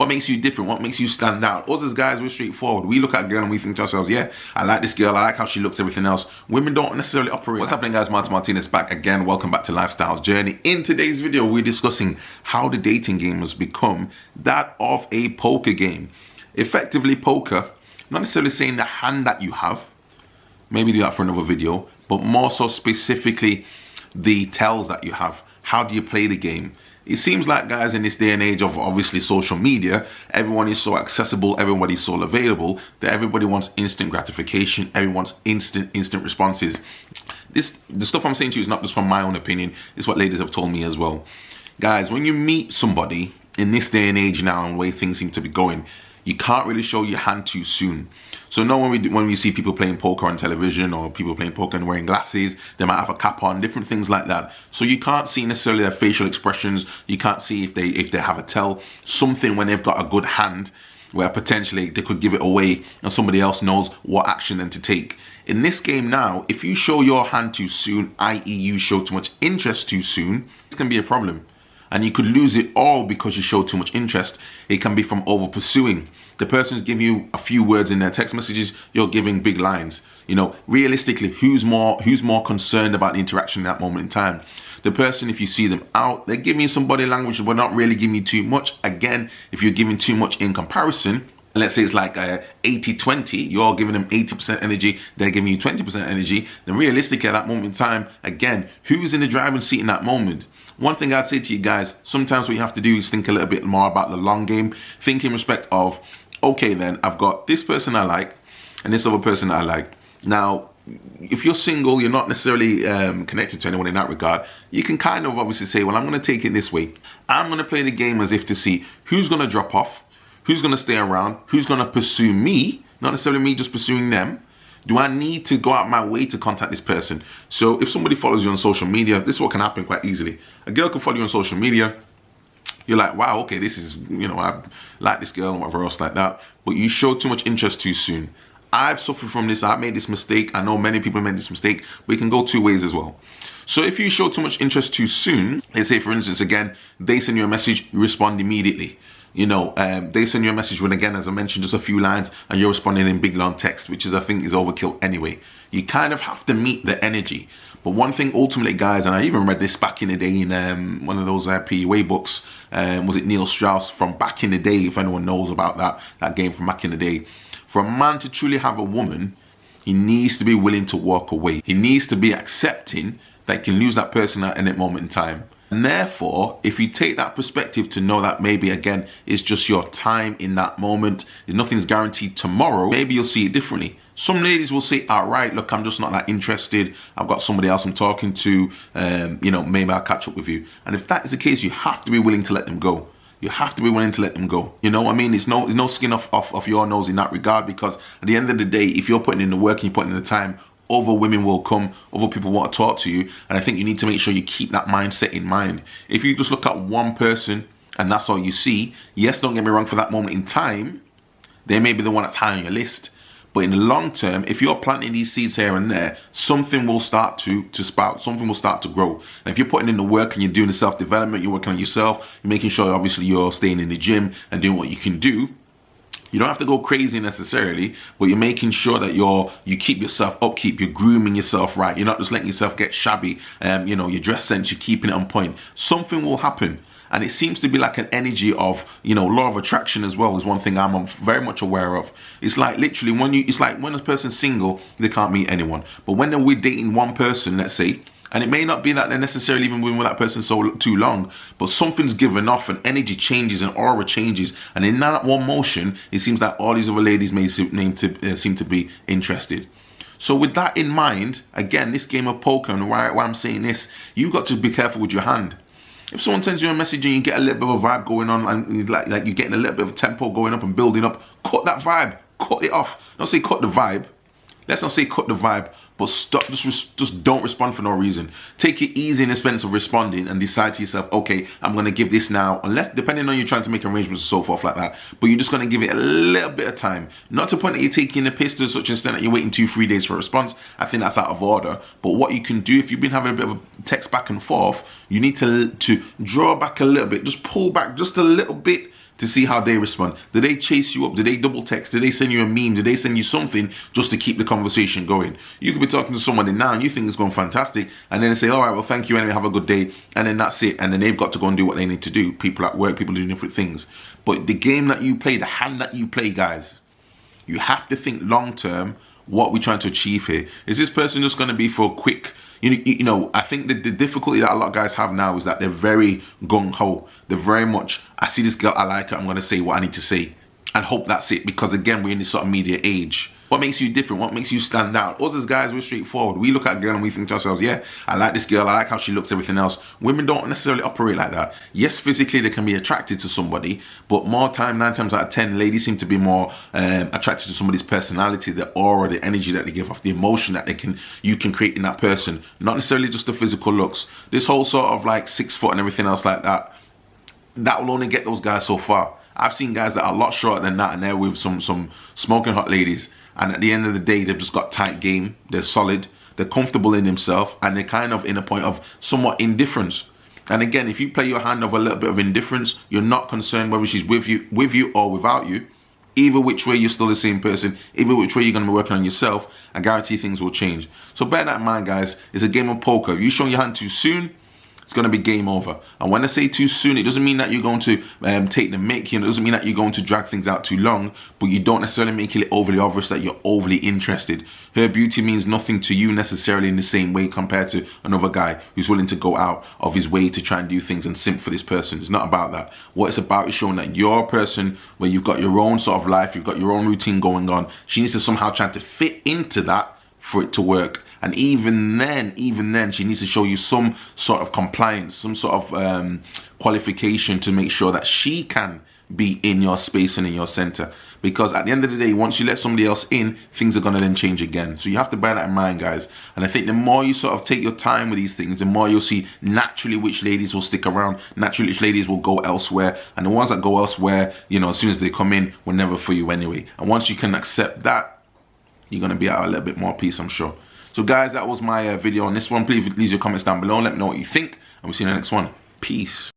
What makes you different? What makes you stand out? Us as guys, we're straightforward. We look at a girl and we think to ourselves, yeah, I like this girl, I like how she looks, everything else. Women don't necessarily operate. What's happening, guys? Martin Martinez back again. Welcome back to Lifestyles Journey. In today's video, we're discussing how the dating game has become that of a poker game. Effectively, poker, not necessarily saying the hand that you have, maybe do that for another video, but more so specifically the tells that you have. How do you play the game? It seems like, guys, in this day and age of obviously social media, everyone is so accessible, everybody's so available that everybody wants instant gratification, everyone wants instant responses. The stuff I'm saying to you is not just from my own opinion, it's what ladies have told me as well. Guys, when you meet somebody in this day and age now and the way things seem to be going, you can't really show your hand too soon. So now when we see people playing poker on television or people playing poker and wearing glasses, they might have a cap on, different things like that. So you can't see necessarily their facial expressions. You can't see if they have a tell, something when they've got a good hand where potentially they could give it away and somebody else knows what action then to take. In this game now, if you show your hand too soon, i.e. you show too much interest too soon, it's going to be a problem. And you could lose it all because you show too much interest. It can be from over pursuing. The person's giving you a few words in their text messages, you're giving big lines. You know, realistically, who's more concerned about the interaction at that moment in time? The person, if you see them out, they're giving you some body language, but not really giving you too much. Again, if you're giving too much in comparison, let's say it's like 80-20, you're giving them 80% energy, they're giving you 20% energy, then realistically at that moment in time, again, who's in the driving seat in that moment? One thing I'd say to you guys, sometimes what you have to do is think a little bit more about the long game. Think in respect of, okay then, I've got this person I like and this other person I like. Now, if you're single, you're not necessarily connected to anyone in that regard, you can kind of obviously say, well, I'm going to take it this way. I'm going to play the game as if to see who's going to drop off, who's going to stay around, who's going to pursue me, not necessarily me just pursuing them. Do I need to go out my way to contact this person? So if somebody follows you on social media, this is what can happen quite easily. A girl can follow you on social media. You're like, wow, okay, this is, you know, I like this girl and whatever else like that. But you show too much interest too soon. I've suffered from this. I've made this mistake. I know many people made this mistake, but it can go two ways as well. So if you show too much interest too soon, let's say, for instance, again, they send you a message, you respond immediately. You know, they send you a message when, again, as I mentioned, just a few lines and you're responding in big long text, which is, I think, is overkill anyway. You kind of have to meet the energy. But one thing ultimately, guys, and I even read this back in the day in one of those PUA books, was it Neil Strauss from back in the day, if anyone knows about that game from back in the day. For a man to truly have a woman, he needs to be willing to walk away. He needs to be accepting that he can lose that person at any moment in time. And therefore, if you take that perspective to know that maybe, again, it's just your time in that moment, nothing's guaranteed tomorrow, maybe you'll see it differently. Some ladies will say, all right, look, I'm just not that interested. I've got somebody else I'm talking to. You know, maybe I'll catch up with you. And if that is the case, you have to be willing to let them go. You have to be willing to let them go. You know what I mean? It's no skin off your nose in that regard, because at the end of the day, if you're putting in the work and you're putting in the time, other women will come, other people want to talk to you, and I think you need to make sure you keep that mindset in mind. If you just look at one person and that's all you see, yes, don't get me wrong, for that moment in time, they may be the one that's high on your list. But in the long term, if you're planting these seeds here and there, something will start to sprout, something will start to grow. And if you're putting in the work and you're doing the self-development, you're working on yourself, you're making sure obviously you're staying in the gym and doing what you can do, you don't have to go crazy necessarily, but you're making sure that you keep yourself upkeep, you're grooming yourself right. You're not just letting yourself get shabby. You know, your dress sense, you're keeping it on point. Something will happen. And it seems to be like an energy of, you know, law of attraction as well is one thing I'm very much aware of. It's like literally it's like when a person's single, they can't meet anyone. But when we're dating one person, let's say, and it may not be that they're necessarily even with that person so too long, but something's given off, and energy changes and aura changes, and in that one motion, it seems that all these other ladies may seem to be interested. So with that in mind, again, this game of poker, and why I'm saying this, you've got to be careful with your hand. If someone sends you a message and you get a little bit of a vibe going on, and like you're getting a little bit of a tempo going up and building up, cut that vibe, cut it off. Don't say cut the vibe. Let's not say cut the vibe, but stop. Just don't respond for no reason. Take it easy in the sense of responding and decide to yourself, okay, I'm gonna give this now. Unless, depending on you trying to make arrangements and so forth like that, but you're just gonna give it a little bit of time. Not to the point that you're taking the piss to such an extent that you're waiting 2-3 days for a response. I think that's out of order. But what you can do, if you've been having a bit of a text back and forth, you need to draw back a little bit. Just pull back just a little bit to see how they respond. Do they chase you up? Do they double text? Do they send you a meme? Do they send you something just to keep the conversation going? You could be talking to somebody now and you think it's going fantastic, and then they say, all right, well, thank you anyway, have a good day, and then that's it. And then they've got to go and do what they need to do. People at work, people doing different things. But the game that you play, the hand that you play, guys, you have to think long term. What we're trying to achieve here. Is this person just going to be for a quick, you know, I think the difficulty that a lot of guys have now is that they're very gung-ho. They're very much, I see this girl, I like her, I'm going to say what I need to say and hope that's it, because again, we're in this sort of media age. What makes you different? What makes you stand out? Us as guys, we're straightforward. We look at a girl and we think to ourselves, yeah, I like this girl, I like how she looks, everything else. Women don't necessarily operate like that. Yes, physically they can be attracted to somebody, but more time, 9 times out of 10, ladies seem to be more attracted to somebody's personality, the aura, the energy that they give off, the emotion that you can create in that person. Not necessarily just the physical looks. This whole sort of like 6 foot and everything else like that, that will only get those guys so far. I've seen guys that are a lot shorter than that and they're with some smoking hot ladies. And at the end of the day, they've just got tight game. They're solid. They're comfortable in themselves. And they're kind of in a point of somewhat indifference. And again, if you play your hand of a little bit of indifference, you're not concerned whether she's with you or without you. Either which way, you're still the same person. Either which way, you're going to be working on yourself. I guarantee things will change. So bear that in mind, guys. It's a game of poker. If you show your hand too soon, it's going to be game over. And when I say too soon, it doesn't mean that you're going to take the mick. You know, it doesn't mean that you're going to drag things out too long, but you don't necessarily make it overly obvious that you're overly interested. Her beauty means nothing to you necessarily in the same way compared to another guy who's willing to go out of his way to try and do things and simp for this person. It's not about that. What it's about is showing that you're a person where you've got your own sort of life, you've got your own routine going on. She needs to somehow try to fit into that for it to work. And even then, she needs to show you some sort of compliance, some sort of qualification to make sure that she can be in your space and in your center. Because at the end of the day, once you let somebody else in, things are going to then change again. So you have to bear that in mind, guys. And I think the more you sort of take your time with these things, the more you'll see naturally which ladies will stick around, naturally which ladies will go elsewhere. And the ones that go elsewhere, you know, as soon as they come in, were never for you anyway. And once you can accept that, you're going to be at a little bit more peace, I'm sure. So guys, that was my video on this one. Please leave your comments down below. Let me know what you think. And we'll see you in the next one. Peace.